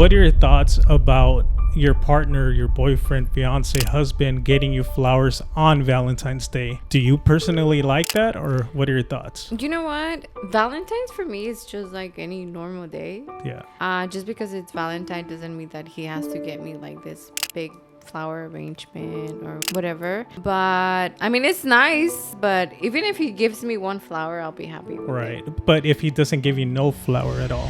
what are your thoughts about your partner, your boyfriend, fiance, husband getting you flowers on Valentine's Day? Do you personally like that, or what are your thoughts? You know what? Valentine's for me is just like any normal day. Yeah. Just because it's Valentine doesn't mean that he has to get me like this big flower arrangement or whatever. But I mean, it's nice. But even if he gives me one flower, I'll be happy with Right. it. But if he doesn't give you no flower at all?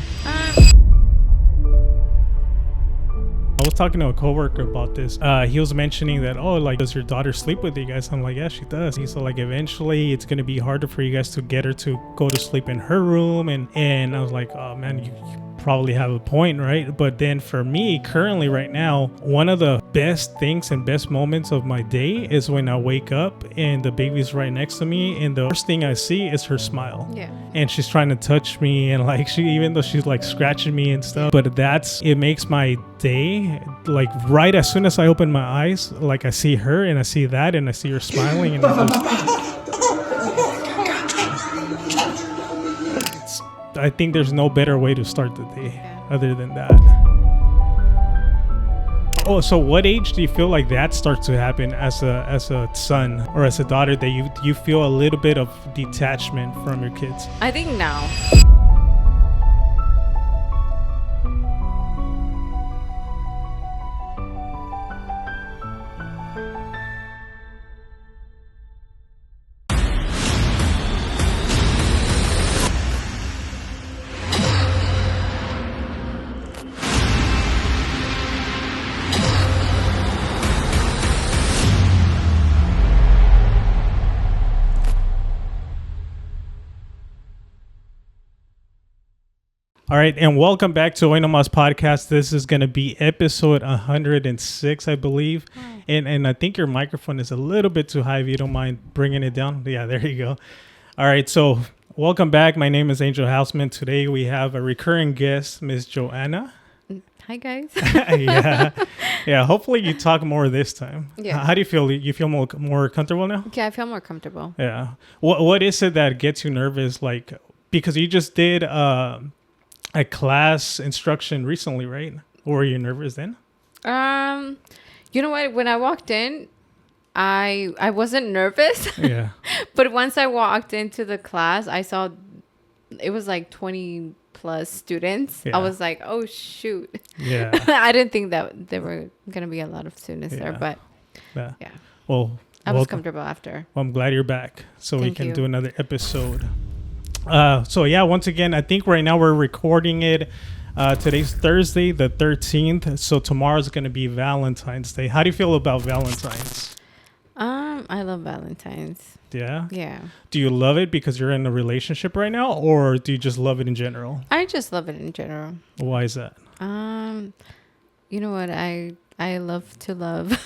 I was talking to a coworker about this. He was mentioning that, oh, like, does your daughter sleep with you guys? I'm like, yeah, she does. He's like, eventually it's going to be harder for you guys to get her to go to sleep in her room. And I was like, oh, man, you probably have a point, right? But then for me, currently right now, one of the best things and best moments of my day is when I wake up and the baby's right next to me. And the first thing I see is her smile. Yeah. And she's trying to touch me, and like even though she's like scratching me and stuff, but it makes my day, like right as soon as I open my eyes, like I see her and I see that and I see her smiling, and I think there's no better way to start the day other than that. Oh, so what age do you feel like that starts to happen as a son or as a daughter, that you feel a little bit of detachment from your kids? I think now. All right, and welcome back to Oi Nomas podcast. This is going to be episode 106, I believe. Oh. And I think your microphone is a little bit too high. If you don't mind bringing it down. Yeah, there you go. All right, so welcome back. My name is Angel Houseman. Today we have a recurring guest, Miss Joanna. Hi, guys. Yeah. Hopefully you talk more this time. Yeah. How do you feel? You feel more comfortable now? Yeah, I feel more comfortable. Yeah. What is it that gets you nervous? Like, because you just did a class instruction recently, right? Or were you nervous then? You know what? When I walked in, I wasn't nervous. Yeah. But once I walked into the class, I saw it was like 20 plus students. Yeah. I was like, oh shoot. Yeah. I didn't think that there were gonna be a lot of students there, but yeah. Well, I was comfortable after. Well, I'm glad you're back, so Thank we can you. do another episode. So yeah, once again, I think right now we're recording it. Today's Thursday, the 13th. So tomorrow's going to be Valentine's Day. How do you feel about Valentine's? I love Valentines. Yeah? Yeah. Do you love it because you're in a relationship right now, or do you just love it in general? I just love it in general. Why is that? You know what? I love to love.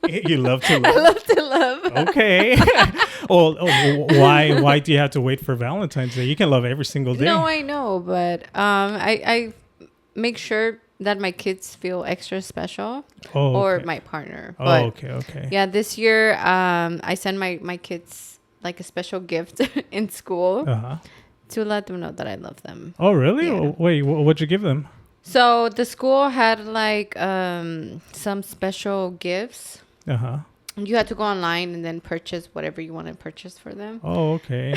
You love to love? I love to love. Okay. Why do you have to wait for Valentine's Day? You can love every single day. No, I know, but I make sure that my kids feel extra special, or my partner. But, okay. Yeah, this year I send my kids like a special gift in school to let them know that I love them. Oh, really? Yeah. Wait, what'd you give them? So the school had like some special gifts. You had to go online and then purchase whatever you want to purchase for them. Oh, okay.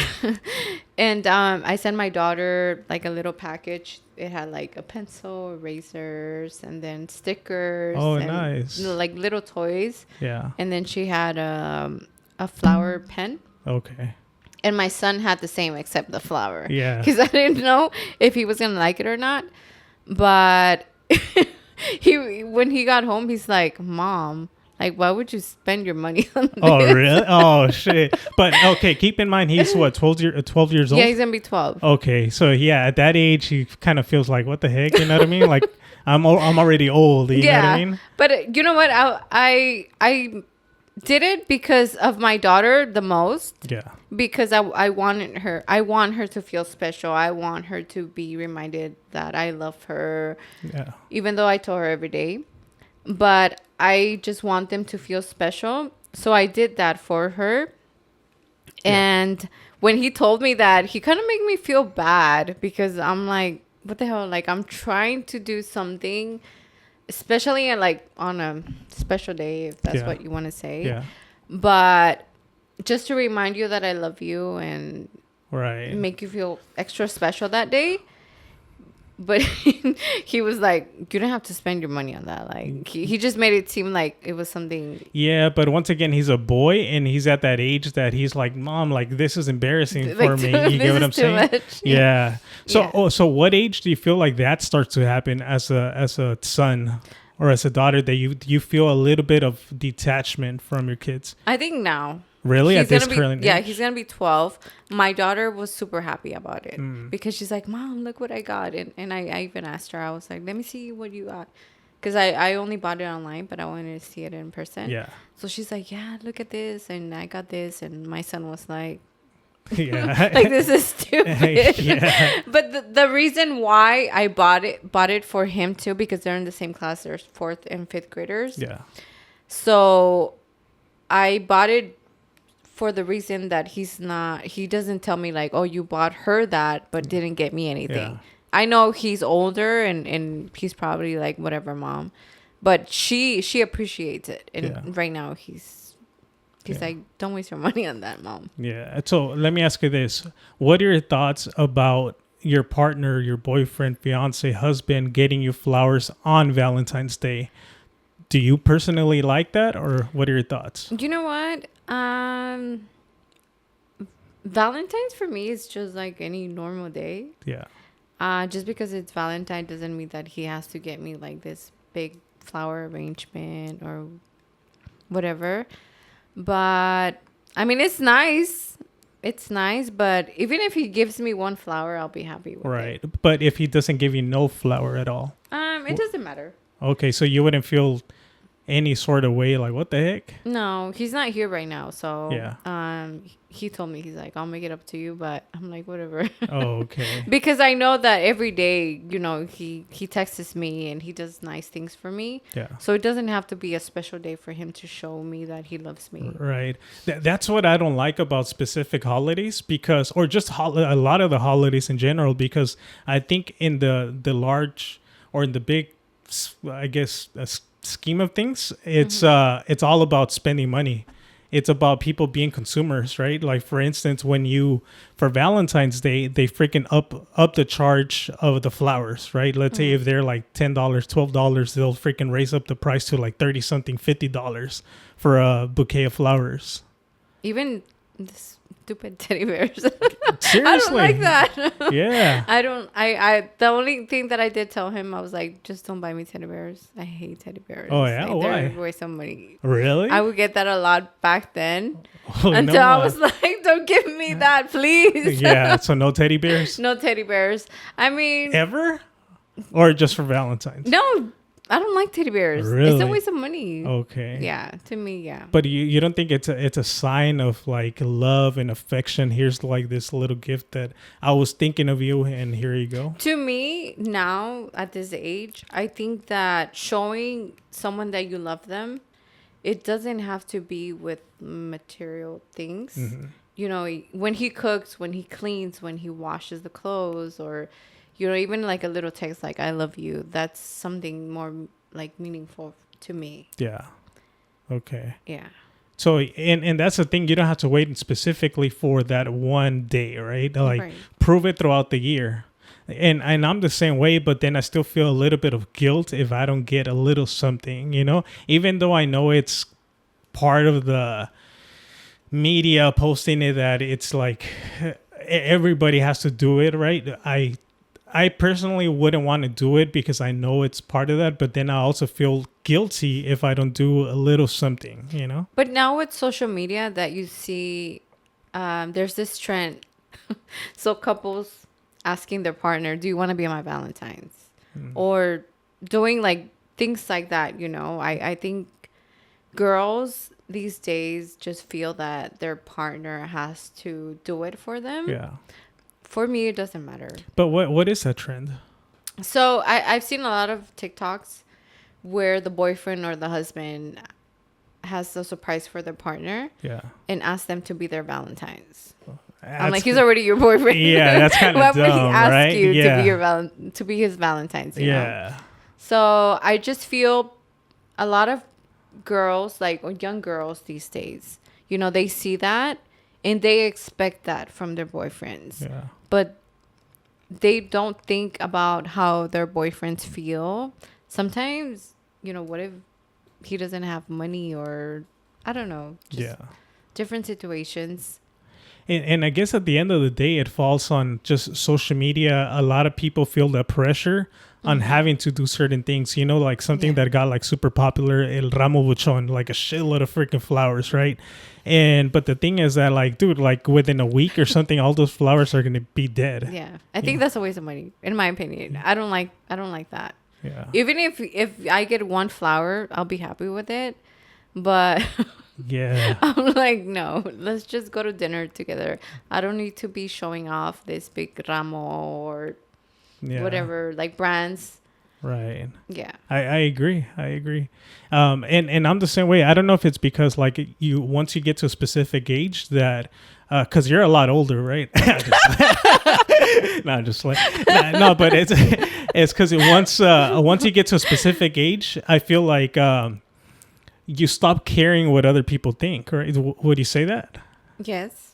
And I sent my daughter like a little package. It had like a pencil, erasers, and then stickers. Oh, and nice. Like little toys. Yeah. And then she had a flower pen. Okay. And my son had the same except the flower. Yeah. Because I didn't know if he was going to like it or not. But when he got home, he's like, Mom, like, why would you spend your money on this? Oh, really? Oh, shit. But, okay, keep in mind, he's what, 12 years old? Yeah, he's going to be 12. Okay, so, yeah, at that age, he kind of feels like, what the heck? You know what I mean? Like, I'm already old, you know what I mean? But you know what? I did it because of my daughter the most. Yeah. Because I want her to feel special. I want her to be reminded that I love her. Yeah. Even though I tell her every day. But I just want them to feel special. So I did that for her. Yeah. And when he told me that, he kind of made me feel bad because I'm like, what the hell? Like, I'm trying to do something, especially like on a special day, if that's what you want to say. Yeah. But just to remind you that I love you and Right. make you feel extra special that day. But he was like, you don't have to spend your money on that. Like, he just made it seem like it was something. Yeah, but once again, he's a boy and he's at that age that he's like, Mom, like, this is embarrassing for me. You get what I'm saying? Much. Yeah. So, Yeah. So what age do you feel like that starts to happen as a son or as a daughter, that you feel a little bit of detachment from your kids? I think now. Really? He's At this gonna be, current yeah, age? he's gonna be 12. My daughter was super happy about it because she's like, Mom, look what I got. And I even asked her, I was like, let me see what you got, because I only bought it online, but I wanted to see it in person. Yeah. So she's like, yeah, look at this, and I got this. And my son was like, Yeah. like, this is stupid. Yeah. But the reason why I bought it for him too, because they're in the same class. There's 4th and 5th graders. Yeah. So I bought it for the reason that he doesn't tell me like, oh, you bought her that, but didn't get me anything. Yeah. I know he's older and he's probably like, whatever, Mom. But she appreciates it. And right now he's like, don't waste your money on that, Mom. Yeah. So let me ask you this. What are your thoughts about your partner, your boyfriend, fiance, husband getting you flowers on Valentine's Day? Do you personally like that, or what are your thoughts? You know what? Valentine's for me is just like any normal day. Yeah. Just because it's Valentine doesn't mean that he has to get me like this big flower arrangement or whatever. But I mean, it's nice. It's nice, but even if he gives me one flower, I'll be happy with it. Right. But if he doesn't give you no flower at all? It doesn't matter. Okay, so you wouldn't feel any sort of way, like, what the heck? No, he's not here right now. So Yeah. he told me, he's like, I'll make it up to you, but I'm like, whatever. Oh, okay. Because I know that every day, you know, he texts me and he does nice things for me. Yeah. So it doesn't have to be a special day for him to show me that he loves me. Right. That's what I don't like about specific holidays, because, or just a lot of the holidays in general, because I think in the large, or in the big, I guess, scheme of things, it's all about spending money. It's about people being consumers, right? Like, for instance, for Valentine's Day, they freaking up the charge of the flowers, right? Let's say if they're like $10, $12, they'll freaking raise up the price to like 30 something, $50 for a bouquet of flowers. Even the stupid teddy bears. Seriously. I don't like that. Yeah. I the only thing that I did tell him, I was like, just don't buy me teddy bears. I hate teddy bears. Oh, yeah? Like, Why? they're waste of money. Really? I would get that a lot back then. Oh, until I was like, don't give me that, please. Yeah. So no teddy bears? No teddy bears. I mean, Ever? Or just for Valentine's? no, I don't like teddy bears. Really? It's a waste of money. Okay. Yeah, to me, yeah. But you don't think it's a sign of like love and affection? Here's like this little gift that I was thinking of you, and here you go. To me, now at this age, I think that showing someone that you love them, it doesn't have to be with material things. Mm-hmm. You know, when he cooks, when he cleans, when he washes the clothes, or, you know, even like a little text like, I love you, that's something more like meaningful to me. Yeah. Okay. Yeah. So, and that's the thing, you don't have to wait specifically for that one day, right? Like, Right. prove it throughout the year. And I'm the same way, but then I still feel a little bit of guilt if I don't get a little something, you know, even though I know it's part of the media posting it, that it's like everybody has to do it, right? I personally wouldn't want to do it because I know it's part of that, but then I also feel guilty if I don't do a little something, you know? But now with social media that you see, there's this trend. So couples asking their partner, do you want to be my Valentines? Or doing like things like that, you know? I think girls these days just feel that their partner has to do it for them. Yeah. For me, it doesn't matter. But what is that trend? So I've seen a lot of TikToks where the boyfriend or the husband has a surprise for their partner Yeah. and asks them to be their Valentines. I'm like, he's already your boyfriend. Yeah, that's kind Why of would he dumb, ask right? you Yeah. to be to be his Valentine's? You know? Yeah. So I just feel a lot of girls, like or young girls these days, you know, they see that and they expect that from their boyfriends. Yeah. But they don't think about how their boyfriends feel. Sometimes, you know, what if he doesn't have money or I don't know, just different situations. And I guess at the end of the day, it falls on just social media. A lot of people feel the pressure on having to do certain things, you know, like something that got like super popular, el ramo buchon, like a shitload of freaking flowers, right? But the thing is that like, dude, like within a week or something, all those flowers are going to be dead. Yeah. I think that's a waste of money, in my opinion. I don't like that. Yeah. Even if I get one flower, I'll be happy with it. But yeah, I'm like, no, let's just go to dinner together. I don't need to be showing off this big ramo or whatever, like brands. Right. Yeah. I agree. And I'm the same way. I don't know if it's because like you once you get to a specific age that because you're a lot older, right? No, just like no, but it's because once you get to a specific age, I feel like you stop caring what other people think, right? Would you say that? Yes.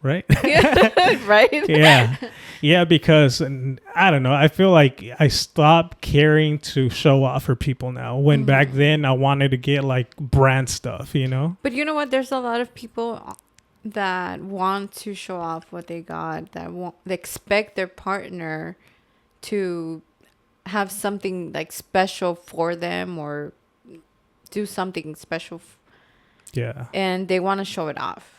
Right? Right? Yeah, because I don't know. I feel like I stopped caring to show off for people now. When back then I wanted to get like brand stuff, you know? But you know what? There's a lot of people that want to show off what they got, they expect their partner to have something like special for them or do something special. And they want to show it off.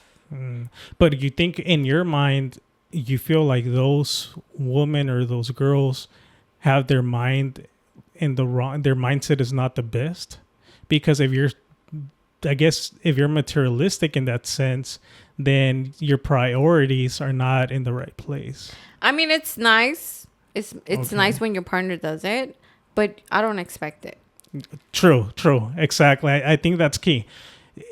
But you think in your mind, you feel like those women or those girls have their mind in the wrong, their mindset is not the best? Because if you're materialistic in that sense, then your priorities are not in the right place. I mean, it's nice. It's nice when your partner does it, but I don't expect it. True. Exactly. I think that's key.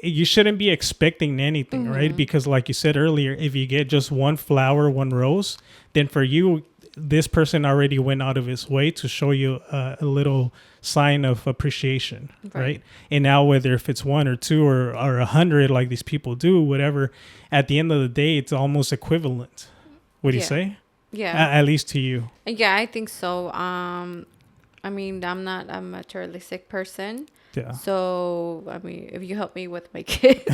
You shouldn't be expecting anything, right? Because like you said earlier, if you get just one flower, one rose, then for you, this person already went out of his way to show you a little sign of appreciation, right? And now whether if it's one or two or 100, like these people do, whatever, at the end of the day, it's almost equivalent. Would you say? Yeah. At least to you. Yeah, I think so. I mean, I'm not a materialistic person. Yeah. So, I mean, if you help me with my kids,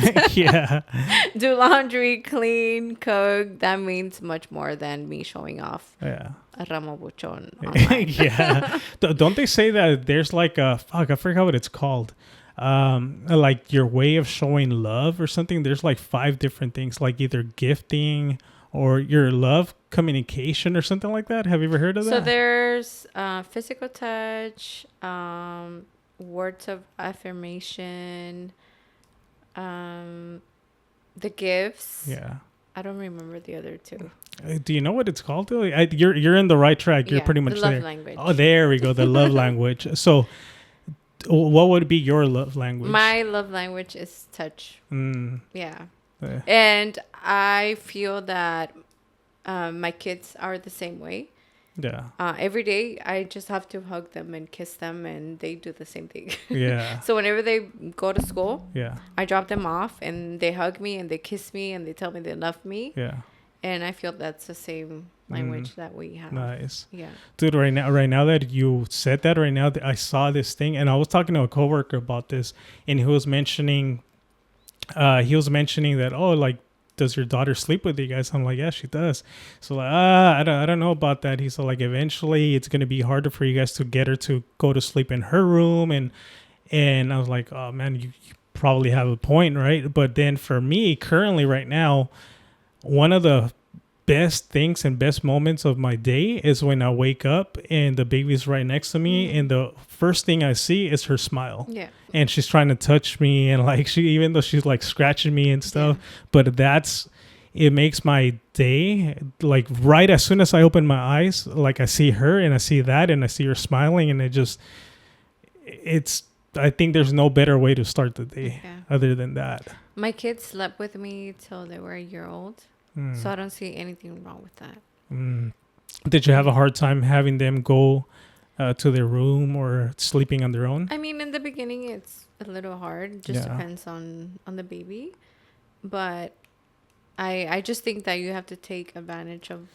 do laundry, clean, cook, that means much more than me showing off a ramo buchon online. Yeah. Don't they say that there's like I forgot what it's called. Like your way of showing love or something. There's like 5 different things, like either gifting or your love communication or something like that. Have you ever heard of that? So there's physical touch, words of affirmation, the gifts. Yeah. I don't remember the other 2. Do you know what it's called? You're in the right track. You're pretty much the there. love language. Oh, there we go. The love language. So what would be your love language? My love language is touch. Yeah. Yeah. And I feel that my kids are the same way. Yeah. Every day I just have to hug them and kiss them, and they do the same thing. Yeah. So whenever they go to school, yeah, I drop them off and they hug me and they kiss me and they tell me they love me. Yeah. And I feel that's the same language that we have. Nice. Yeah. Dude, right now that you said that, right now I saw this thing, and I was talking to a coworker about this, and he was mentioning that, oh, like, does your daughter sleep with you guys? I'm like, yeah, she does. So like, I don't know about that. He's like, eventually it's going to be harder for you guys to get her to go to sleep in her room. And I was like, oh man, you probably have a point, right? But then for me currently right now, one of the best things and best moments of my day is when I wake up and the baby's right next to me, and the first thing I see is her smile. Yeah. And she's trying to touch me, and like even though she's like scratching me and stuff, but it makes my day, like right as soon as I open my eyes, like I see her and I see that and I see her smiling, and I think there's no better way to start the day other than that. My kids slept with me till they were a year old. So I don't see anything wrong with that. Did you have a hard time having them go to their room or sleeping on their own? I mean, in the beginning, it's a little hard. It just depends on the baby. But I just think that you have to take advantage of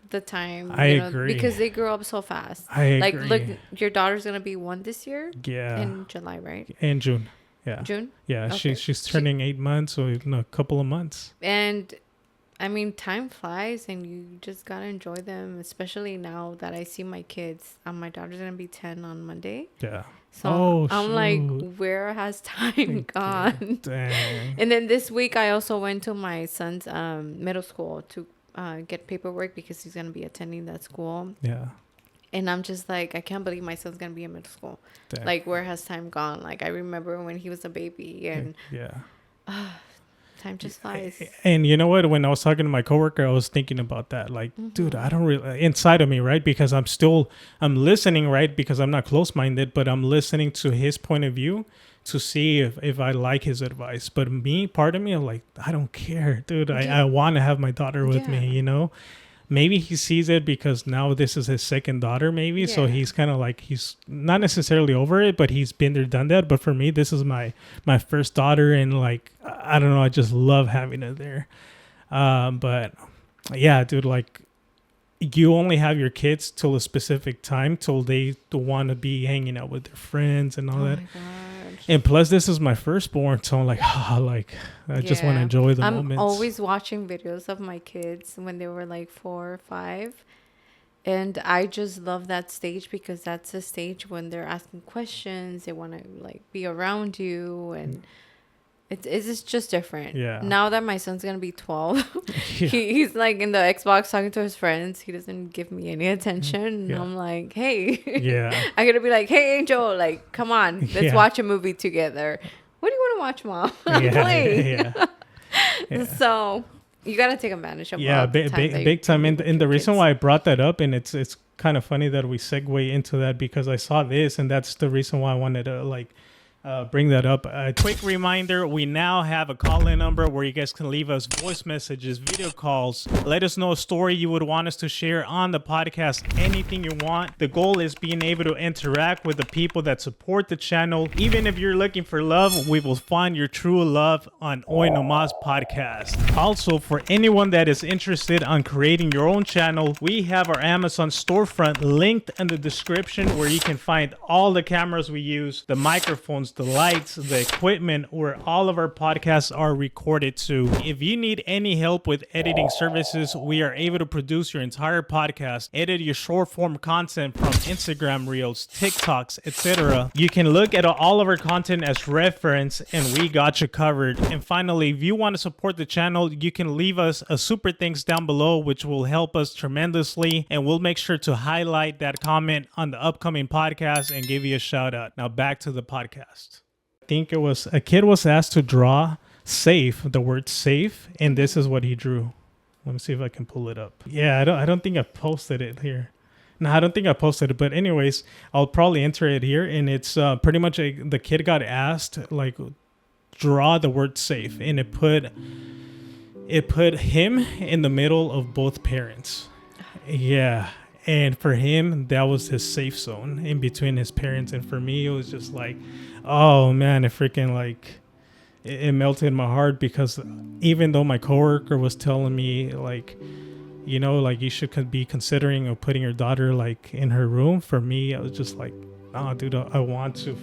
the time. I agree. Because they grow up so fast. I agree. Like, look, your daughter's going to be 1 this year. Yeah. In July, right? In June. Yeah. June? Yeah. Okay. She's turning 8 months, so in a couple of months. And I mean, time flies and you just gotta enjoy them, especially now that I see my kids. My daughter's gonna be 10 on Monday. Yeah. So I'm like, where has time gone? Dang. And then this week I also went to my son's middle school to get paperwork because he's gonna be attending that school. Yeah. And I'm just like, I can't believe my son's gonna be in middle school. Dang. Like, where has time gone? Like, I remember when he was a baby and time just flies. And you know what? When I was talking to my coworker, I was thinking about that. Like, dude, I don't really inside of me, right? Because I'm listening, right? Because I'm not close-minded, but I'm listening to his point of view to see if I like his advice. But me, part of me, I'm like, I don't care, dude. I want to have my daughter with me, you know? Maybe he sees it because now this is his second daughter, maybe. Yeah. So he's kind of like, he's not necessarily over it, but he's been there, done that. But for me, this is my first daughter. And like, I don't know, I just love having it there. But yeah, dude, like you only have your kids till a specific time, till they want to be hanging out with their friends and all that. My gosh. And plus, this is my firstborn, so I'm like, I just want to enjoy the moments. I'm always watching videos of my kids when they were like 4 or 5. And I just love that stage because that's a stage when they're asking questions. They want to like be around you. And it's just different. Yeah. Now that my son's going to be 12, he's like in the Xbox talking to his friends. He doesn't give me any attention. Yeah. And I'm like, hey. Yeah. I'm going to be like, hey, Angel, like, come on. Let's watch a movie together. What do you want to watch, Mom? Play. Yeah. So you got to take advantage of big time. And the reason why I brought that up, and it's kind of funny that we segue into that because I saw this, and that's the reason why I wanted to bring that up. A quick reminder, we now have a call-in number where you guys can leave us voice messages, video calls, let us know a story you would want us to share on the podcast, anything you want. The goal is being able to interact with the people that support the channel. Even if you're looking for love, we will find your true love on Oi Nomas podcast. Also, for anyone that is interested on creating your own channel, we have our Amazon storefront linked in the description where you can find all the cameras we use, the microphones, the lights, the equipment where all of our podcasts are recorded to. If you need any help with editing services, we are able to produce your entire podcast, edit your short form content from Instagram Reels, TikToks, etc. You can look at all of our content as reference and we got you covered. And finally, if you want to support the channel, you can leave us a super thanks down below, which will help us tremendously. And we'll make sure to highlight that comment on the upcoming podcast and give you a shout out. Now back to the podcast. I think it was a kid was asked to draw safe, the word safe, and this is what he drew. Let me see if I can pull it up. Yeah, I don't think I posted it here. No, I don't think I posted it, but anyways, I'll probably enter it here, and it's pretty much the kid got asked like draw the word safe, and it put him in the middle of both parents. Yeah. And for him, that was his safe zone in between his parents. And for me, it was just like, oh man, it freaking like, it melted my heart because even though my coworker was telling me like, you know, like you should be considering of putting your daughter like in her room. For me, I was just like, oh dude, I want to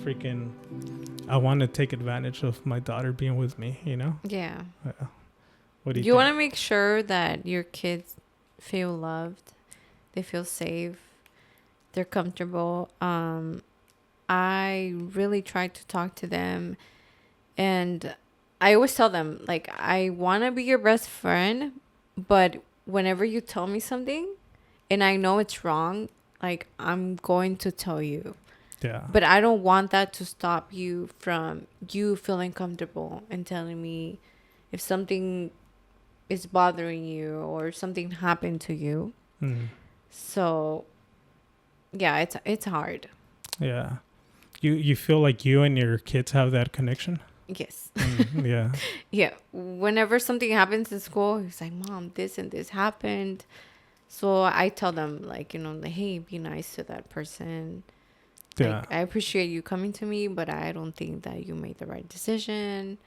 take advantage of my daughter being with me, you know? Yeah. What do you think? You want to make sure that your kids feel loved. They feel safe. They're comfortable. I really try to talk to them. And I always tell them, like, I want to be your best friend. But whenever you tell me something and I know it's wrong, like, I'm going to tell you. Yeah. But I don't want that to stop you from you feeling comfortable and telling me if something is bothering you or something happened to you. Mm. So, yeah, it's hard. Yeah. You feel like you and your kids have that connection? Yes. Yeah. Yeah. Whenever something happens in school, he's like, Mom, this and this happened. So I tell them, like, like, hey, be nice to that person. Yeah. Like, I appreciate you coming to me, but I don't think that you made the right decision.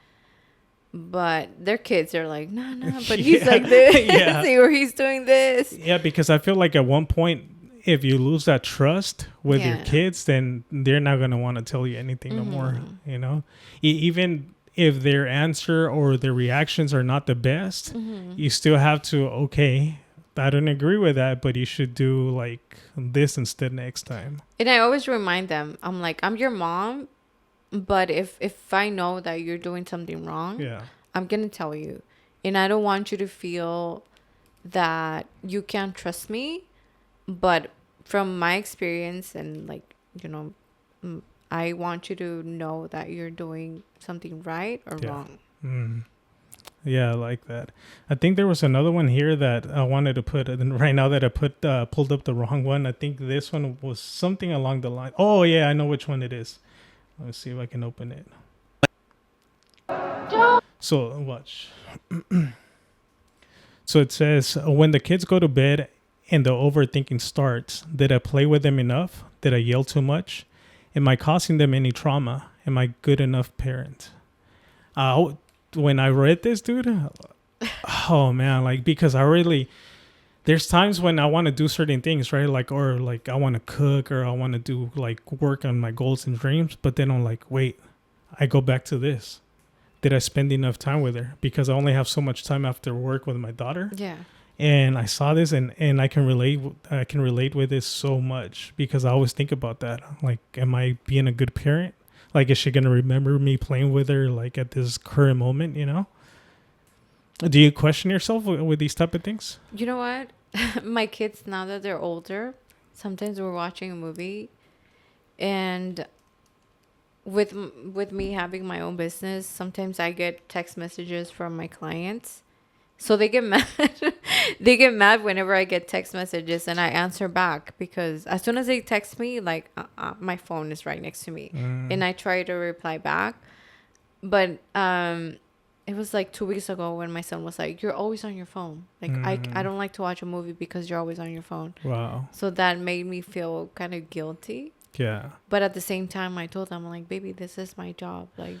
But their kids are like, no, but he's Yeah. like this, Yeah. or he's doing this. Yeah, because I feel like at one point, if you lose that trust with your Yeah. kids, then they're not going to want to tell you anything no more, you know? Even if their answer or their reactions are not the best, you still have to, okay, I don't agree with that, but you should do like this instead next time. And I always remind them, I'm like, I'm your mom, but if I know that you're doing something wrong, Yeah. I'm going to tell you. And I don't want you to feel that you can't trust me. But from my experience and like, I want you to know that you're doing something right or wrong. Yeah, I like that. I think there was another one here that I wanted to put. And right now that I pulled up the wrong one, I think this one was something along the line. Oh, yeah, I know which one it is. Let's see if I can open it. So, watch. So it says, when the kids go to bed and the overthinking starts, did I play with them enough? Did I yell too much? Am I causing them any trauma? Am I good enough parent? When I read this, dude, oh man, like, because there's times when I want to do certain things, right? Like, or like I want to cook or I want to do like work on my goals and dreams. But then I'm like, wait, I go back to this. Did I spend enough time with her? Because I only have so much time after work with my daughter. Yeah. And I saw this and I can relate with this so much because I always think about that. Like, am I being a good parent? Like, is she going to remember me playing with her like at this current moment, you know? Do you question yourself with these type of things? You know what? My kids, now that they're older, sometimes we're watching a movie and with me having my own business, sometimes I get text messages from my clients. So they get mad. They get mad whenever I get text messages and I answer back because as soon as they text me, like my phone is right next to me and I try to reply back. But it was like 2 weeks ago when my son was like, "You're always on your phone. Like I don't like to watch a movie because you're always on your phone." Wow. So that made me feel kind of guilty. Yeah. But at the same time, I told them, like, baby, this is my job. Like,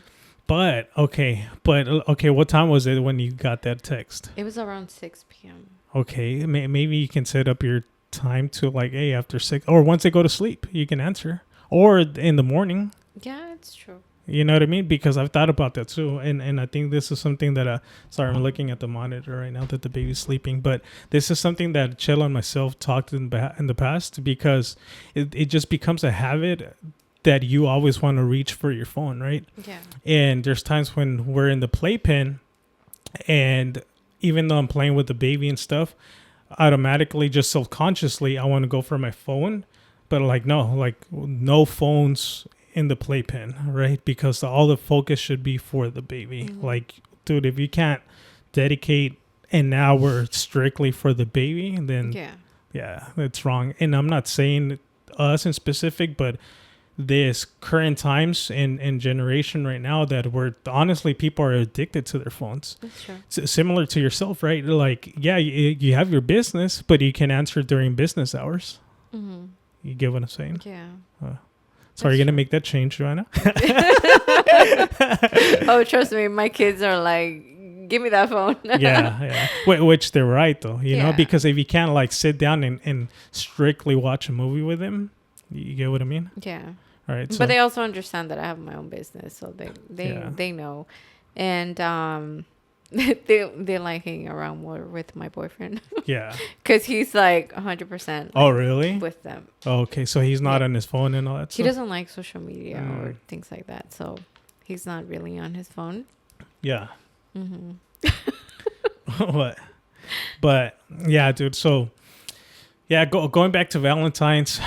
But okay, what time was it when you got that text? it was around 6 p.m. Okay, maybe you can set up your time to like, hey, after 6 or once they go to sleep, you can answer, or in the morning. Yeah, it's true. You know what I mean? Because I've thought about that too, and I think this is something that sorry, I'm looking at the monitor right now that the baby's sleeping, but this is something that Chelo and myself talked in the past because it just becomes a habit that you always want to reach for your phone, right? Yeah. And there's times when we're in the playpen and even though I'm playing with the baby and stuff, automatically, just self-consciously, I want to go for my phone. But no phones in the playpen, right? Because all the focus should be for the baby. Mm-hmm. Like, dude, if you can't dedicate an hour strictly for the baby, then yeah, it's wrong. And I'm not saying us in specific, but this current times and generation right now that honestly people are addicted to their phones. That's true. Similar to yourself, right? Like, yeah, you have your business, but you can answer during business hours. Mm-hmm. You get what I'm saying? Yeah. So are you going to make that change, Joanna? Oh, trust me. My kids are like, give me that phone. Yeah. Which they're right, though, you know, because if you can't like sit down and strictly watch a movie with them, you get what I mean? Yeah. All right. So. But they also understand that I have my own business, so they know. And they like hanging around more with my boyfriend. Yeah. Because he's like 100%. Oh, really? With them. Oh, okay. So he's not on his phone and all that stuff? He doesn't like social media or things like that. So he's not really on his phone. Yeah. Mm-hmm. What? But yeah, dude. So yeah, going back to Valentine's,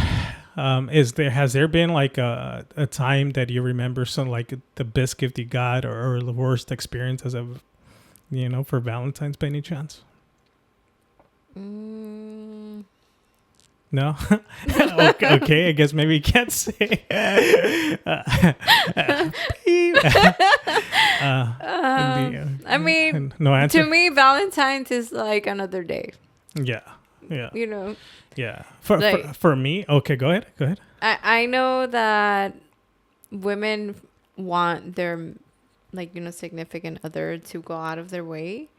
has there been like a time that you remember some like the best gift you got or the worst experience as of, for Valentine's by any chance? No? Okay, I guess maybe you can't say. I mean, no answer. to me, Valentine's is like another day. Yeah. Yeah. You know, Yeah. Like- For me, okay, go ahead. Go ahead. I know that women want their, like, significant other to go out of their way.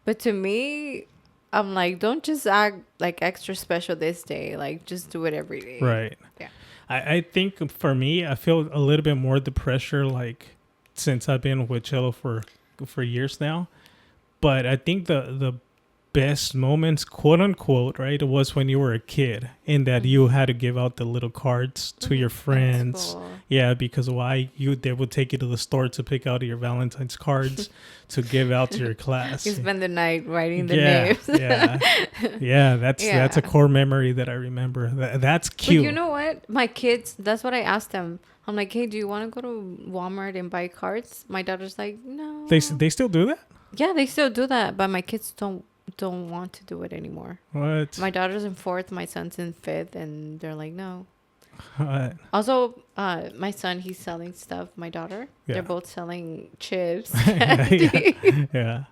But to me, I'm like, don't just act like extra special this day. Like, just do it every day. Right. Yeah. I think for me, I feel a little bit more the pressure, like, since I've been with Cello for years now. But I think the best moments, quote unquote, right, was when you were a kid, in that you had to give out the little cards to your friends. Cool. Yeah, because they would take you to the store to pick out your Valentine's cards to give out to your class. You spend the night writing the yeah, names. yeah. That's Yeah. a core memory that I remember. That's But cute. you know what? My kids, that's what I asked them. I'm like, hey, do you want to go to Walmart and buy cards? My daughter's like, no. They still do that? Yeah, they still do that, but my kids don't want to do it anymore. What? My daughter's in 4th, my son's in 5th, and they're like, no. What? Also, my son, he's selling stuff. My daughter, Yeah. they're both selling chips. Yeah.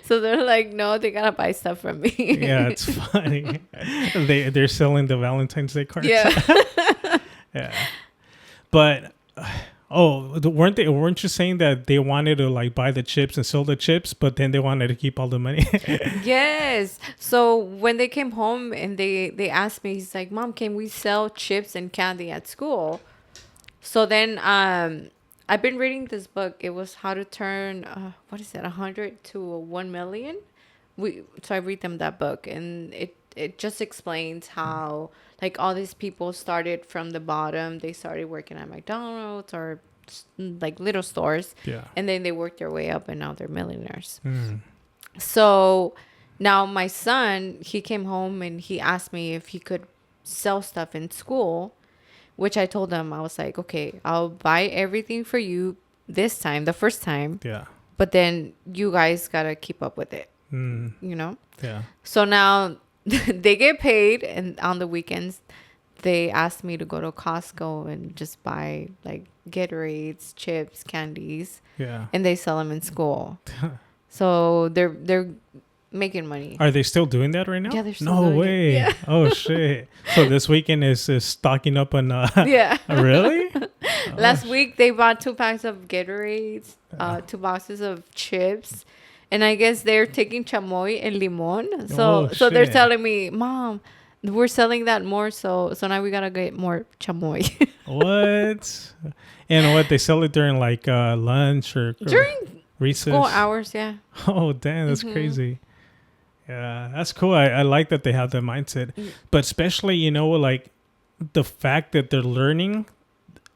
So they're like, no, they gotta buy stuff from me. Yeah, it's funny. They're selling the Valentine's Day cards. Yeah. Yeah. But weren't you saying that they wanted to like buy the chips and sell the chips, but then they wanted to keep all the money? Yes. So when they came home and they asked me, he's like, Mom, can we sell chips and candy at school? So then I've been reading this book. It was how to turn 100 to 1 million. So I read them that book, and it just explains how like all these people started from the bottom. They started working at McDonald's or like little stores, Yeah. and then they worked their way up, and now they're millionaires. Mm. So now my son, he came home and he asked me if he could sell stuff in school, which I told him, I was like, okay, I'll buy everything for you this time, the first time, Yeah. but then you guys gotta keep up with it, Mm. Yeah. So now they get paid, and on the weekends, they asked me to go to Costco and just buy like Gatorades, chips, candies, Yeah. and they sell them in school. So they're making money. Are they still doing that right now? Yeah, they're still no doing it. way. Yeah. Oh shit. So this weekend is stocking up on Yeah. really? Last week they bought 2 packs of Gatorades, 2 boxes of chips, and I guess they're taking chamoy and limon. So they're shit. telling me, Mom, we're selling that more, so now we gotta get more chamoy. What? And what, they sell it during like lunch or During recess? school hours, yeah. Oh damn, that's crazy. Yeah, that's cool. I like that they have that mindset, but especially like the fact that they're learning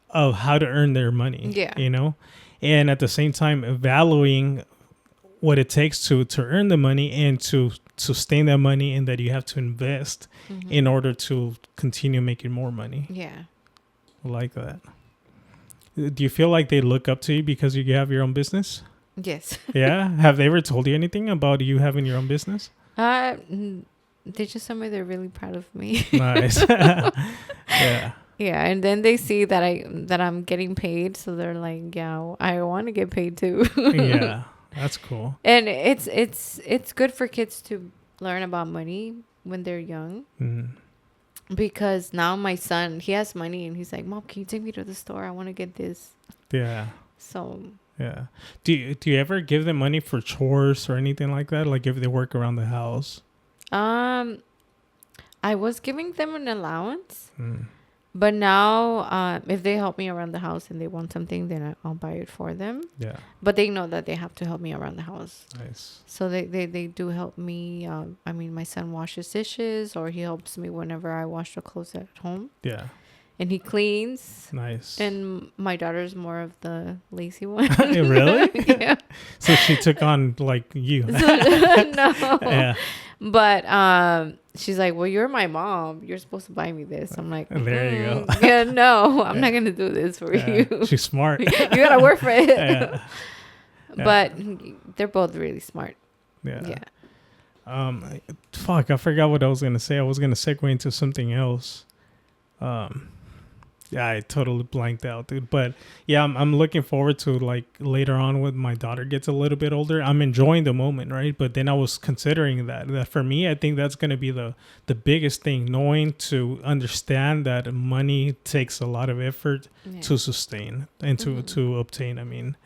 of how to earn their money. Yeah. And at the same time valuing what it takes to earn the money and to sustain that money, and that you have to invest in order to continue making more money. Yeah. I like that. Do you feel like they look up to you because you have your own business? Yes. Yeah. Have they ever told you anything about you having your own business? They just tell me they're really proud of me. Nice. Yeah. Yeah, and then they see that I'm getting paid, so they're like, yeah, I want to get paid too. Yeah. That's cool. And it's good for kids to learn about money when they're young. Mm. Because now my son, he has money, and he's like, Mom, can you take me to the store? I want to get this. Yeah. So Yeah. Do you ever give them money for chores or anything like that? Like if they work around the house? I was giving them an allowance, Mm. but now if they help me around the house and they want something, then I'll buy it for them. Yeah. But they know that they have to help me around the house. Nice. So they do help me. I mean, my son washes dishes, or he helps me whenever I wash the clothes at home. Yeah. And he cleans. Nice. And my daughter's more of the lazy one. Really? Yeah. So she took on like you. No. Yeah. But she's like, well, you're my mom. You're supposed to buy me this. I'm like, There you go. Yeah, no, I'm not going to do this for you. She's smart. You got to work for it. Yeah. But they're both really smart. Yeah. Yeah. Fuck, I forgot what I was gonna say. I was gonna segue into something else. Yeah, I totally blanked out, dude. But yeah, I'm looking forward to like later on when my daughter gets a little bit older. I'm enjoying the moment, right? But then I was considering that for me, I think that's gonna be the biggest thing, knowing to understand that money takes a lot of effort Yeah. to sustain and to obtain. I mean,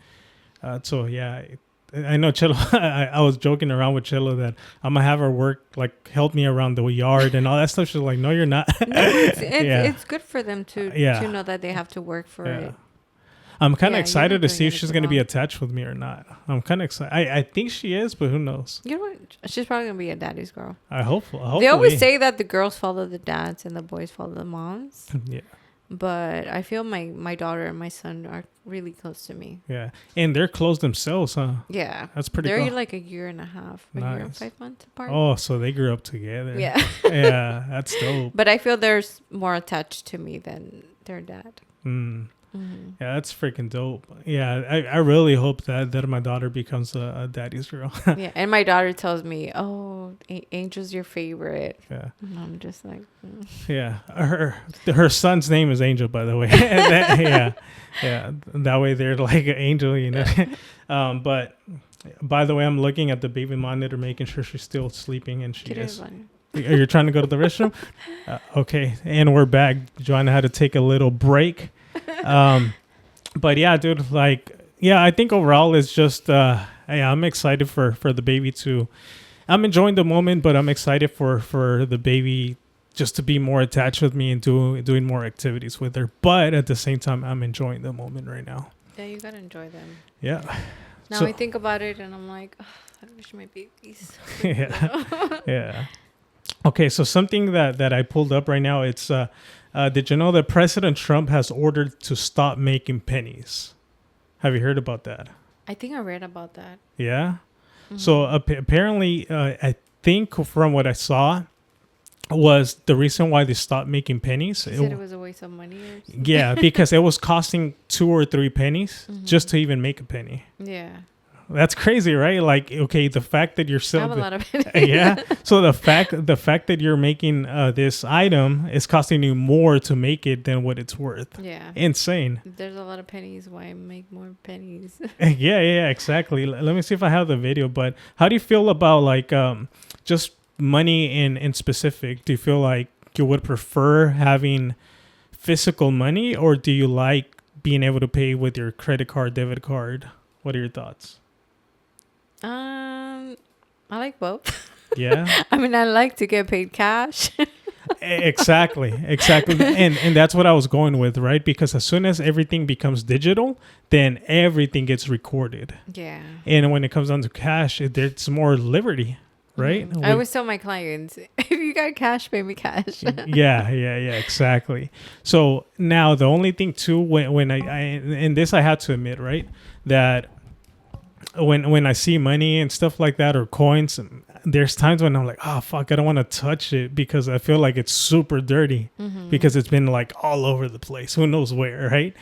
so yeah. I know Chelo. I was joking around with Chelo that I'm gonna have her work like help me around the yard and all that stuff. She's like, "No, you're not." No, it's Yeah. it's good for them to Yeah. to know that they have to work for Yeah. it. I'm kind of Yeah, you're excited not to doing see if she's anything going to be wrong. attached with me or not. I'm kind of excited. I think she is, but who knows? You know what? She's probably gonna be a daddy's girl. I hope. Hopefully. They always say that the girls follow the dads and the boys follow the moms. Yeah. But I feel my daughter and my son are really close to me. Yeah. And they're close themselves, huh? Yeah. That's pretty They're cool. like a year and a half, a year and Nice. 5 months apart. Oh, so they grew up together. Yeah. Yeah. That's dope. But I feel there's more attached to me than their dad. Mm. Mm-hmm. Yeah, that's freaking dope. Yeah, I really hope that my daughter becomes a daddy's girl. Yeah. And my daughter tells me, "Oh, Angel's your favorite." Yeah. And I'm just like, Yeah. Her son's name is Angel, by the way. Yeah. Yeah. That way they're like an angel, you know. But by the way, I'm looking at the baby monitor, making sure she's still sleeping, and she "Get is. it, Are you trying to go to the restroom? Okay. And we're back. Joanna had to take a little break. But yeah, dude, like, yeah, I think overall it's just, yeah, I'm excited for the baby I'm enjoying the moment, but I'm excited for the baby just to be more attached with me and doing more activities with her. But at the same time, I'm enjoying the moment right now. Yeah, you gotta enjoy them. Yeah. Now So- I think about it and I'm like, oh, I wish my babies. Yeah. Yeah. Okay, so something that I pulled up right now, it's did you know that President Trump has ordered to stop making pennies? Have you heard about that? I think I read about that. Yeah. So apparently, I think from what I saw, was the reason why they stopped making pennies. You said it was a waste of money or something? Yeah, because it was costing 2 or 3 pennies just to even make a penny. Yeah. That's crazy, right? Like, okay, the fact that you're I have a still, lot of it. yeah. So the fact that you're making this item is costing you more to make it than what it's worth. Yeah. Insane. There's a lot of pennies. Why make more pennies? Yeah, exactly. Let me see if I have the video. But how do you feel about like just money in specific? Do you feel like you would prefer having physical money, or do you like being able to pay with your credit card, debit card? What are your thoughts? I like both. Yeah. I mean, I like to get paid cash. Exactly. And that's what I was going with, right? Because as soon as everything becomes digital, then everything gets recorded. Yeah. And when it comes down to cash, there's more liberty, right? I always tell my clients, if you got cash, pay me cash. Yeah, exactly. So now the only thing too, when I and this I had to admit, right, that when I see money and stuff like that or coins, there's times when I'm like, oh fuck, I don't want to touch it because I feel like it's super dirty because it's been like all over the place. Who knows where, right?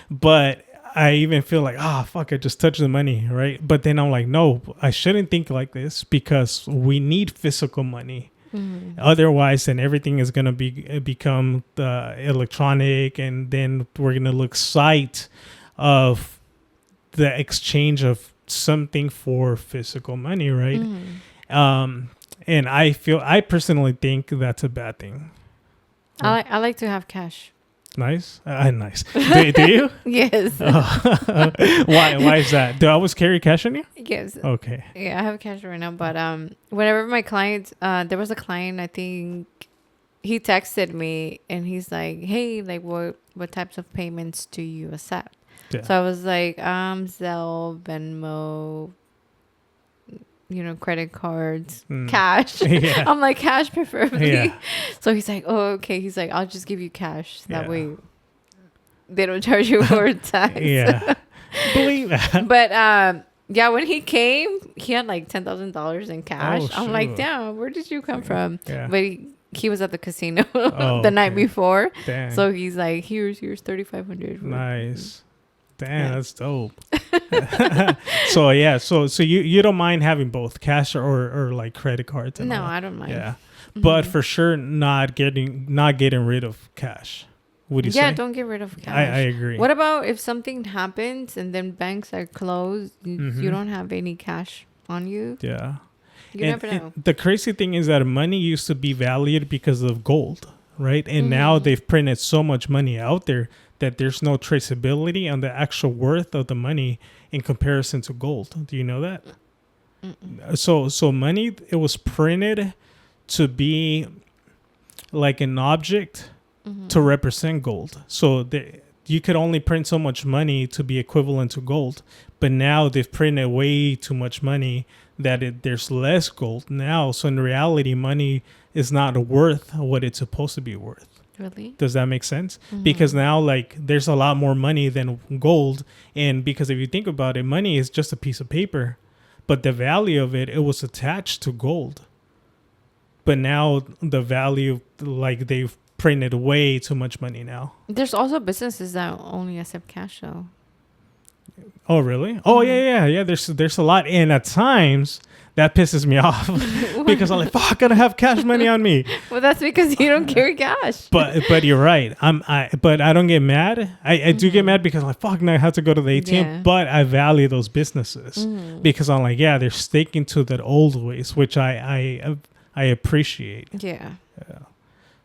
But I even feel like, fuck, I just touched the money, right? But then I'm like, no, I shouldn't think like this because we need physical money. Otherwise, then everything is gonna become electronic, and then we're gonna lose sight of the exchange of something for physical money, right? And I personally think that's a bad thing. I like to have cash. Nice. Nice. Do you? Yes. Why is that? Do I always carry cash on you? Yes. Okay. Yeah, I have cash right now, but whenever my clients, there was a client, I think he texted me and he's like, "Hey, like what types of payments do you accept?" Yeah. So I was like, Zelle, Venmo, credit cards, cash. Yeah. I'm like, cash preferably. Yeah. So he's like, oh, okay. He's like, I'll just give you cash. That way they don't charge you for tax. Yeah. Believe that. But yeah, when he came, he had like $10,000 in cash. Oh, I'm like, shoot. damn, where did you come from? Yeah. But he was at the casino Oh, the night okay. before. Dang. So he's like, here's $3,500. Nice. Damn, Yeah. that's dope. So yeah, so you don't mind having both cash or like credit cards? And No, all that? I don't mind. Yeah, but for sure not getting rid of cash. Would you Yeah, say? don't get rid of cash. I agree. What about if something happens and then banks are closed? You don't have any cash on you. Yeah. You never know. And the crazy thing is that money used to be valued because of gold, right? And now they've printed so much money out there that there's no traceability on the actual worth of the money in comparison to gold. Do you know that? So money, it was printed to be like an object to represent gold. So you could only print so much money to be equivalent to gold. But now they've printed way too much money that there's less gold now. So in reality, money is not worth what it's supposed to be worth. Really? Does that make sense? Because now, like, there's a lot more money than gold. And because if you think about it, money is just a piece of paper. But the value of it was attached to gold. But now the value, like, they've printed way too much money now. There's also businesses that only accept cash, though. Oh, really? Oh, yeah. There's a lot. And at times, that pisses me off because I'm like, fuck, I gotta have cash money on me. Well, that's because you don't carry cash. But you're right. But I don't get mad. I do get mad because I'm like, fuck, now I have to go to the ATM. Yeah. But I value those businesses because I'm like, yeah, they're sticking to that old ways, which I appreciate. Yeah.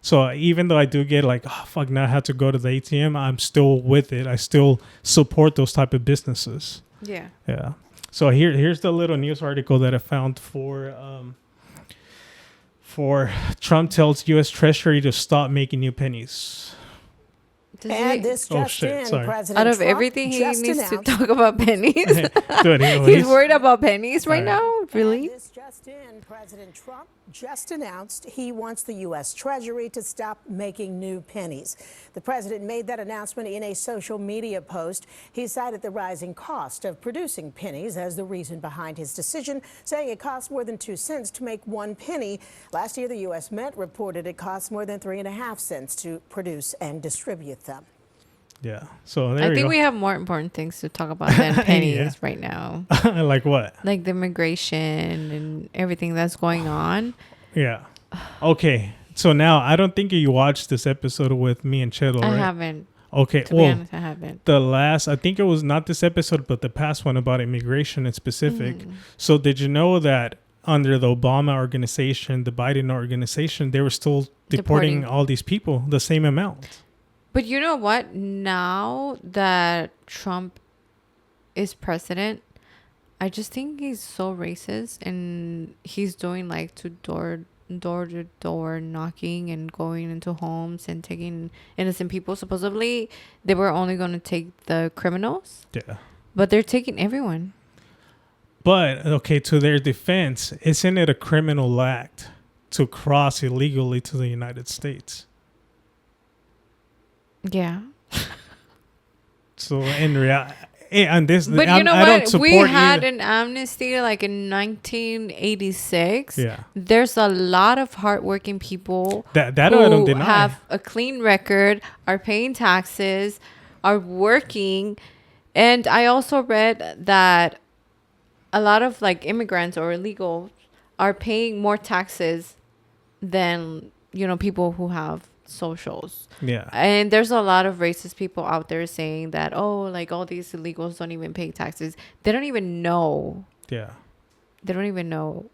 So even though I do get like, oh, fuck, now I have to go to the ATM, I'm still with it. I still support those type of businesses. Yeah. Yeah. So here's the little news article that I found for Trump tells U.S. Treasury to stop making new pennies. And this just in, President out of Trump everything he just needs to announced- talk about pennies. Dude, He's worried about pennies right now? Really? And this just in, President Trump just announced he wants the U.S. Treasury to stop making new pennies. The president made that announcement in a social media post. He cited the rising cost of producing pennies as the reason behind his decision, saying it costs more than 2 cents to make 1 penny. Last year, the U.S. Mint reported it costs more than 3.5 cents to produce and distribute them. Yeah. So there I we think go. we have more important things to talk about than pennies right now. Like what? Like the immigration and everything that's going on. Yeah. Okay. So now I don't think you watched this episode with me and Cheto, I right? haven't. Okay. To be honest, I haven't. The last, I think it was not this episode, but the past one about immigration in specific. So did you know that under the Obama organization, the Biden organization, they were still deporting all these people, the same amount? But you know what? Now that Trump is president, I just think he's so racist, and he's doing like door to door knocking and going into homes and taking innocent people. Supposedly, they were only going to take the criminals. Yeah. But they're taking everyone. But, okay, to their defense, isn't it a criminal act to cross illegally to the United States? Yeah. So in reality, and this, but you know I don't what? support We had either. an amnesty like in 1986. Yeah. There's a lot of hardworking people That I don't deny. have a clean record, are paying taxes, are working. And I also read that a lot of like immigrants or illegals are paying more taxes than, people who have socials. Yeah. And there's a lot of racist people out there saying that, oh, like all these illegals don't even pay taxes. They don't even know. Yeah. They don't even know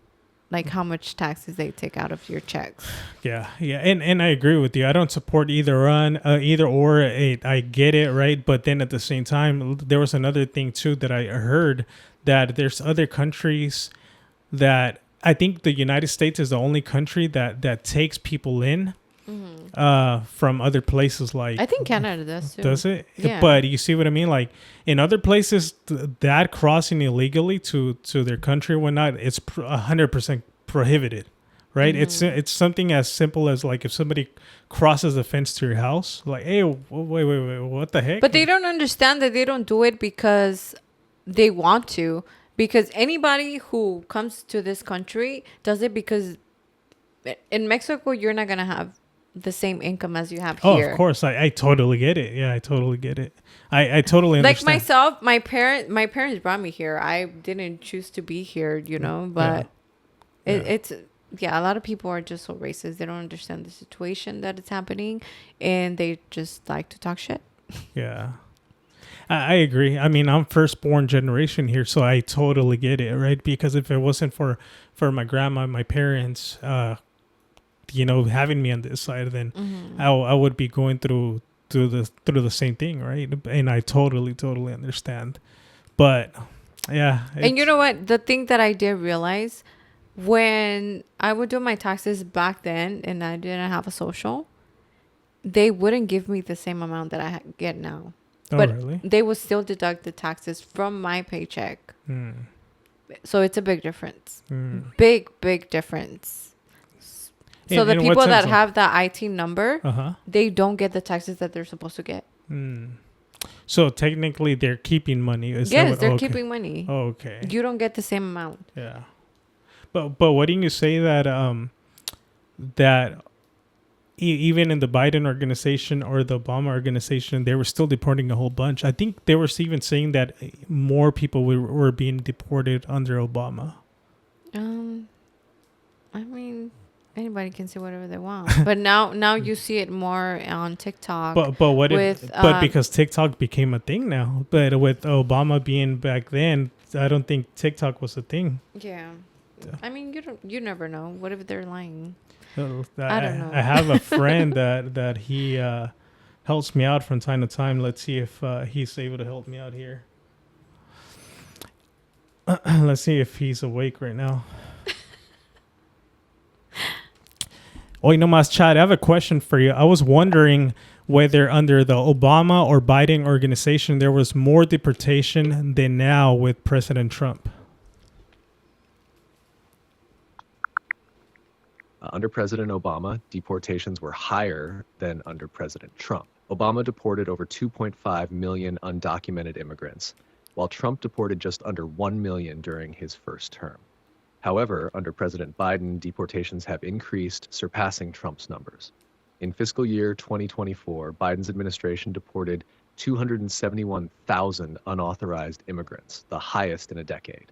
like how much taxes they take out of your checks. Yeah. And I agree with you. I don't support either or. I get it, right? But then at the same time, there was another thing too that I heard, that there's other countries that I think the United States is the only country that takes people in from other places. Like, I think Canada does too. Does it? Yeah. But you see what I mean? Like in other places, that crossing illegally to their country or whatnot, it's 100% prohibited, right? It's something as simple as like if somebody crosses the fence to your house, like, hey, wait, what the heck? But they don't understand that they don't do it because they want to. Because anybody who comes to this country does it because in Mexico, you're not going to have the same income as you have here. Oh, of course. I totally get it. Yeah, I totally get it. I totally understand. Like myself, my parents brought me here. I didn't choose to be here, but it's yeah, a lot of people are just so racist. They don't understand the situation that is happening, and they just like to talk shit. Yeah. I agree. I mean, I'm firstborn generation here, so I totally get it, right? Because if it wasn't for my grandma, my parents, having me on this side, then I would be going through the same thing, right? And I totally understand. But yeah, And you know what? The thing that I did realize when I would do my taxes back then, and I didn't have a social, they wouldn't give me the same amount that I get now. oh But really? they would still deduct the taxes from my paycheck. So it's a big difference. Big difference. So the In what people that sense? have that IT number, Uh-huh. they don't get the taxes that they're supposed to get. So technically, they're keeping money. Is that Yes, what- they're okay. keeping money. Oh, okay. You don't get the same amount. Yeah. But why didn't you say that that even in the Biden organization or the Obama organization, they were still deporting a whole bunch? I think they were even saying that more people were being deported under Obama. I mean, anybody can say whatever they want, but now you see it more on TikTok. But what with, if? But because TikTok became a thing now, but with Obama being back then, I don't think TikTok was a thing. Yeah. I mean, you never know. What if they're lying? I don't know. I have a friend that he helps me out from time to time. Let's see if he's able to help me out here. Let's see if he's awake right now. Oi Nomas chat, I have a question for you. I was wondering whether under the Obama or Biden organization there was more deportation than now with President Trump. Under President Obama, deportations were higher than under President Trump. Obama deported over 2.5 million undocumented immigrants, while Trump deported just under 1 million during his first term. However, under President Biden, deportations have increased, surpassing Trump's numbers. In fiscal year 2024, Biden's administration deported 271,000 unauthorized immigrants, the highest in a decade.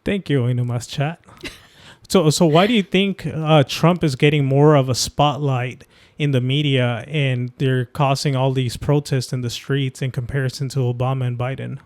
Thank you, Oi Nomas chat. So why do you think Trump is getting more of a spotlight in the media and they're causing all these protests in the streets in comparison to Obama and Biden?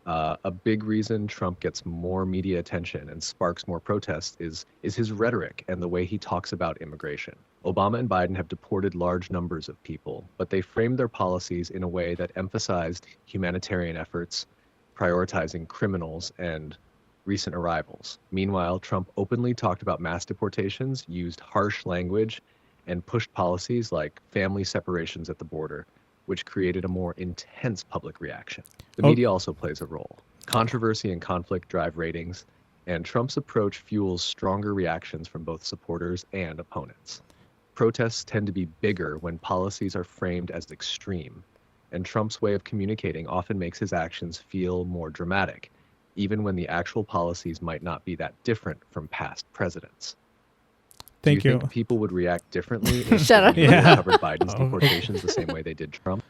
A big reason Trump gets more media attention and sparks more protests is his rhetoric and the way he talks about immigration. Obama and Biden have deported large numbers of people, but they framed their policies in a way that emphasized humanitarian efforts, prioritizing criminals and recent arrivals. Meanwhile, Trump openly talked about mass deportations, used harsh language, and pushed policies like family separations at the border, which created a more intense public reaction. The media also plays a role. Controversy and conflict drive ratings, and Trump's approach fuels stronger reactions from both supporters and opponents. Protests tend to be bigger when policies are framed as extreme, and Trump's way of communicating often makes his actions feel more dramatic, even when the actual policies might not be that different from past presidents. Thank Do you you. think people would react differently if Shut up. the media Yeah. covered Biden's deportations the same way they did Trump?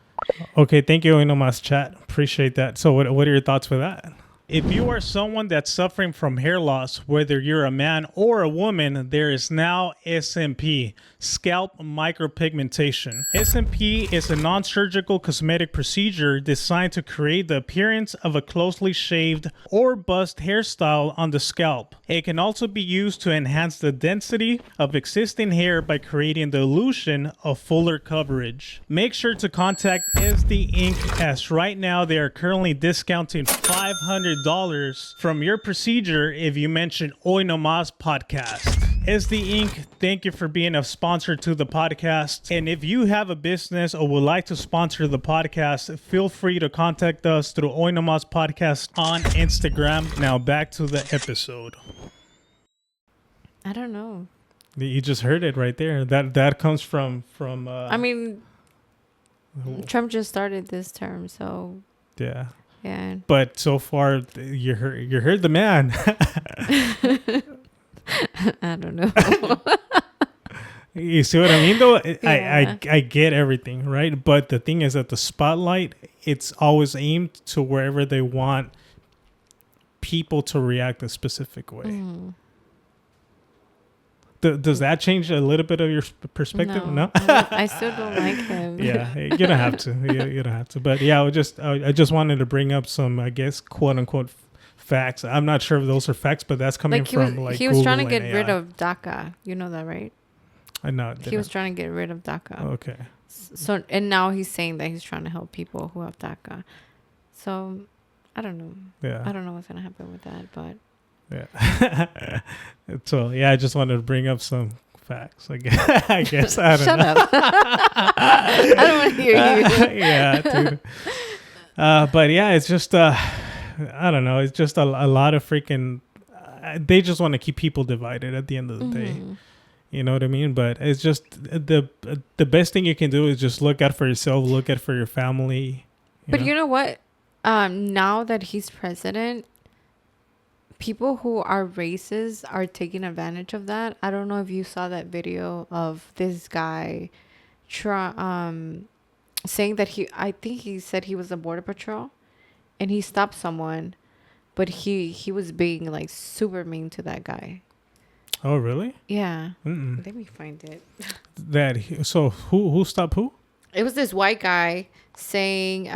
Okay, thank you, Oi Nomas chat. Appreciate that. So what are your thoughts with that? If you are someone that's suffering from hair loss, whether you're a man or a woman, there is now SMP, scalp micropigmentation. SMP is a non-surgical cosmetic procedure designed to create the appearance of a closely shaved or bust hairstyle on the scalp. It can also be used to enhance the density of existing hair by creating the illusion of fuller coverage. Make sure to contact SD Inc. as right now they are currently discounting $500 from your procedure if you mention Oi Nomas podcast. SD Inc., thank you for being a sponsor to the podcast. And if you have a business or would like to sponsor the podcast, feel free to contact us through Oi Nomas podcast on Instagram. Now back to the episode. I don't know. You just heard it right there. That comes from I mean, Trump just started this term, so yeah. yeah. But so far, you heard the man. I don't know. You see what I mean, though? Yeah. I get everything, right? But the thing is that the spotlight, it's always aimed to wherever they want people to react a specific way. Mm. Does that change a little bit of your perspective? No. I still don't like him. Yeah, you don't have to. You don't have to. But yeah, I just wanted to bring up some, I guess, quote unquote facts. I'm not sure if those are facts, but that's coming Like from he was trying to Google get and rid AI. of DACA. You know that, right? I know. He was trying to get rid of DACA. Okay. So and now he's saying that he's trying to help people who have DACA. So I don't know. Yeah. I don't know what's gonna happen with that, but Yeah. So yeah, I just wanted to bring up some facts. I guess I don't shut know. up. I don't want to hear you. Yeah, dude. But yeah, it's just I don't know. It's just a lot of freaking. They just want to keep people divided at the end of the day. You know what I mean? But it's just the best thing you can do is just look out for yourself, look out for your family. But you know what? Now that he's president, people who are racist are taking advantage of that. I don't know if you saw that video of this guy saying that I think he said he was a border patrol and he stopped someone, but he was being like super mean to that guy. Oh, really? Yeah. Mm-mm. Let me find it. So who stopped who? It was this white guy saying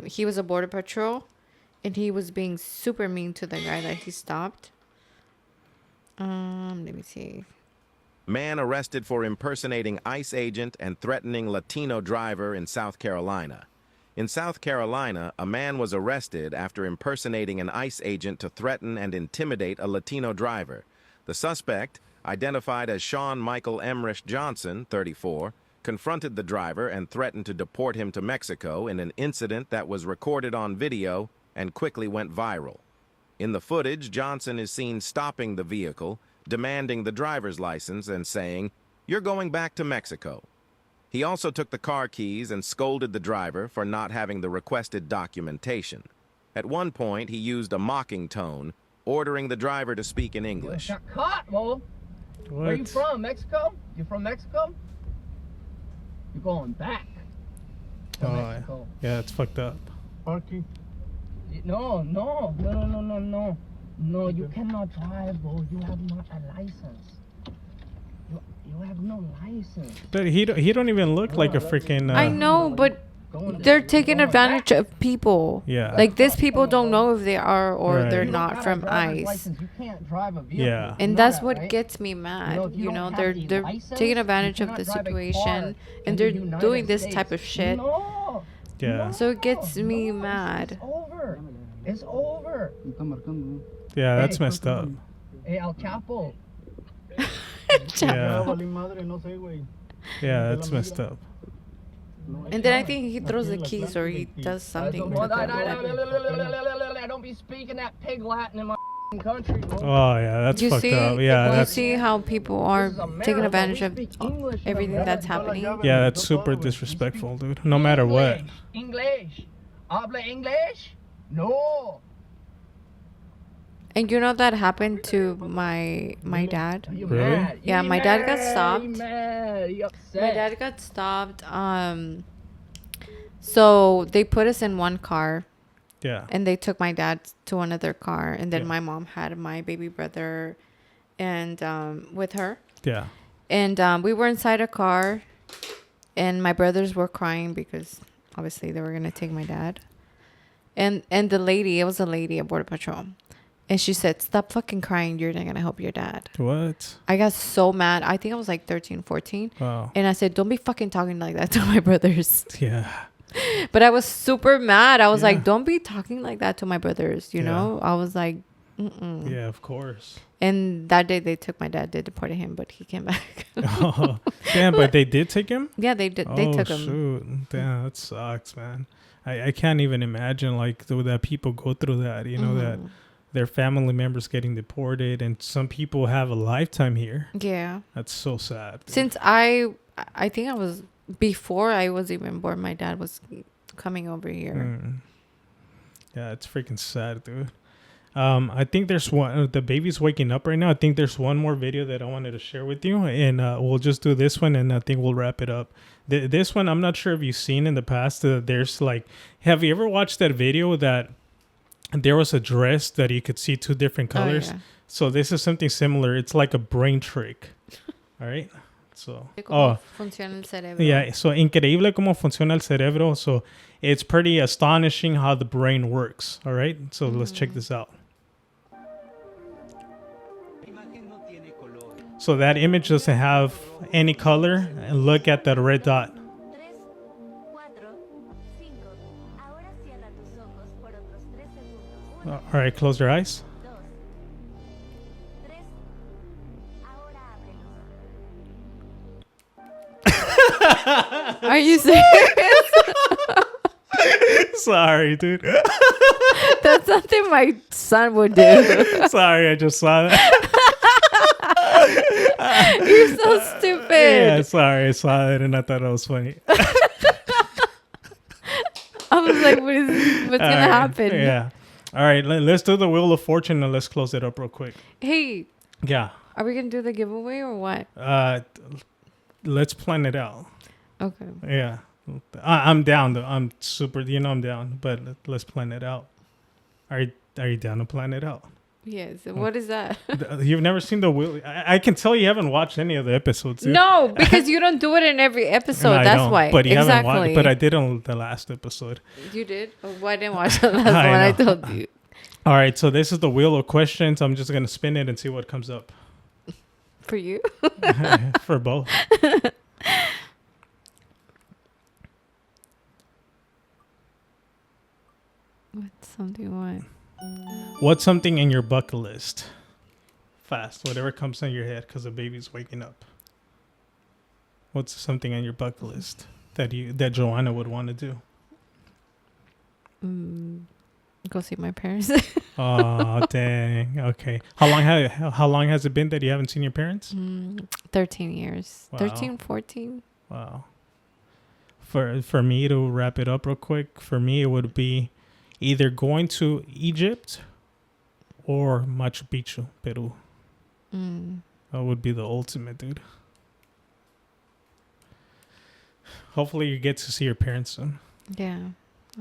he was a border patrol and he was being super mean to the guy that he stopped. Let me see. Man arrested for impersonating ICE agent and threatening Latino driver in South Carolina. In South Carolina, a man was arrested after impersonating an ICE agent to threaten and intimidate a Latino driver. The suspect, identified as Sean Michael Emrich Johnson, 34, confronted the driver and threatened to deport him to Mexico in an incident that was recorded on video and quickly went viral. In the footage, Johnson is seen stopping the vehicle, demanding the driver's license and saying, "You're going back to Mexico." He also took the car keys and scolded the driver for not having the requested documentation. At one point, he used a mocking tone, ordering the driver to speak in English. You got caught, Mo. Where you from? Mexico? You from Mexico? You're going back to Mexico. Yeah, it's fucked up. Parky. No, you cannot drive, bro. You have not a license. You have no license. But he don't even look like a freaking. I know, but they're taking advantage of people. Yeah. Like these people don't know if they are or Right. they're You not from ICE. You can't drive a vehicle. Yeah. And You know that's that, what right? gets me mad. if you You don't know, have they're a license, taking you advantage of the cannot drive a situation car and in they're the United doing this States. type of shit. No. Yeah. So it gets me mad. It's over. It's over. Yeah, that's messed up. Hey, El Chapo. Yeah. Yeah, that's messed up. And then I think he throws the keys or he does something to them. Don't be speaking that pig Latin in my country. Oh yeah, that's You fucked see, up. Yeah, you that's see how people are taking advantage of everything that's happening. yeah, that's super disrespectful, dude. No matter what. English. Habla English? No. And you know that happened to my dad. You Really? mad. Yeah, You my dad got mad. stopped. You mad. You upset. My dad got stopped. So they put us in one car Yeah. and they took my dad to another car, and then Yeah. my mom had my baby brother and with her. Yeah. And we were inside a car, and my brothers were crying because obviously they were gonna take my dad. And the lady, it was a lady at Border Patrol, and she said, "Stop fucking crying. You're not gonna help your dad." What? I got so mad. I think I was like 13, 14. Wow. And I said, "Don't be fucking talking like that to my brothers." Yeah. But I was super mad. I was Yeah. like, "Don't be talking like that to my brothers." You Yeah. know, I was like, mm-mm. Yeah, of course. And that day they took my dad. They deported him, but he came back. Oh, damn, but they did take him? Yeah, they did. They took him. Shoot. Damn, that sucks, man. I can't even imagine like that people go through that, you know, that their family members getting deported, and some people have a lifetime here. Yeah. That's so sad. Dude. Since I think I was, before I was even born, my dad was coming over here. Yeah, it's freaking sad, dude. I think there's one. The baby's waking up right now. I think there's one more video that I wanted to share with you, and we'll just do this one, and I think we'll wrap it up. This one, I'm not sure if you've seen in the past. There's like, have you ever watched that video that there was a dress that you could see two different colors? Oh, yeah. So this is something similar. It's like a brain trick. All right. So, Funciona el cerebro. yeah. So, increíble cómo funciona el cerebro. So, it's pretty astonishing how the brain works. All right. So, let's check this out. So, that image doesn't have any color. And look at that red dot. All right. Close your eyes. Are you serious? Sorry, dude. That's something my son would do. Sorry, I just saw that. You're so stupid. Yeah, sorry, I saw it and I thought it was funny. I was like, what's gonna happen? Yeah. All right, let's do the Wheel of Fortune and let's close it up real quick. Hey, Yeah. are we gonna do the giveaway or what? Let's plan it out. Okay. Yeah. I'm down though. I'm super, I'm down, but let's plan it out. Are you down to plan it out? Yes. What is that? You've never seen the Wheel? I can tell you haven't watched any of the episodes. Dude. No, because you don't do it in every episode. I That's don't, why. But you haven't exactly. watched. But I did on the last episode. You did? Oh, why didn't watch the last one? I told you. All right, so this is the Wheel of Questions. I'm just gonna spin it and see what comes up. For you? For both. What's something what? What's something in your bucket list? Fast, whatever comes in your head, because the baby's waking up. What's something on your bucket list that Joanna would want to do? Go see my parents. Oh, dang. Okay. How long has it been that you haven't seen your parents? 13 years. Wow. 13, 14. Wow. For me to wrap it up real quick, for me it would be either going to Egypt or Machu Picchu, Peru. That would be the ultimate, dude. Hopefully you get to see your parents soon. Yeah.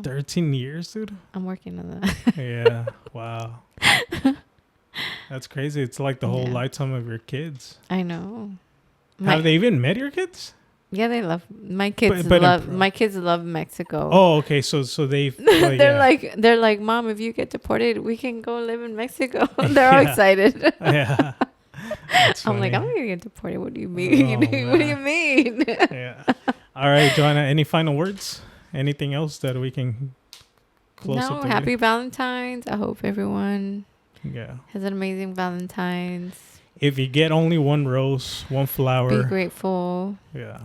13 years, dude? I'm working on that. Yeah. Wow. That's crazy. It's like the whole lifetime of your kids. I know. Have they even met your kids? Yeah, they love my kids. My kids love Mexico. Oh, okay. So they they're like, Mom, if you get deported, we can go live in Mexico. They're all excited. Yeah. I'm like, I'm not gonna get deported. What do you mean? Oh, what do you mean? Yeah. All right, Joanna. Any final words? Anything else that we can close up? No. Happy Valentines. I hope everyone has an amazing Valentines. If you get only one rose, one flower, be grateful. Yeah.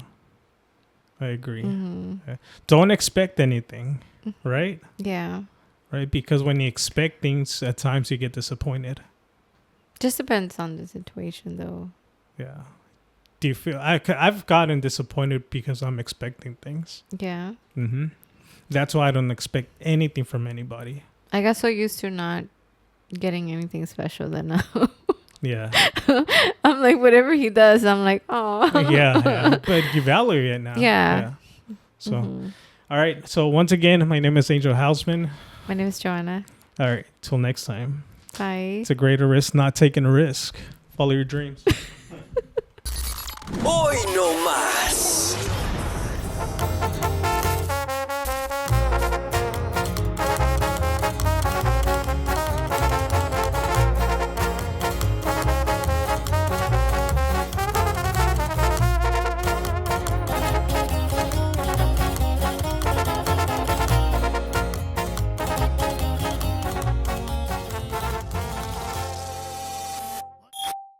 I agree. Yeah. Don't expect anything, right? Yeah. Right? Because when you expect things, at times you get disappointed. Just depends on the situation, though. Yeah. Do you feel... I've gotten disappointed because I'm expecting things. Yeah. That's why I don't expect anything from anybody. I got so used to not getting anything special that now... Yeah. I'm like, whatever he does, I'm like, oh. Yeah. But you value it now. Yeah. So, all right. So, once again, my name is Angel Houseman. My name is Joanna. All right. Till next time. Bye. It's a greater risk not taking a risk. Follow your dreams. Oi Nomas.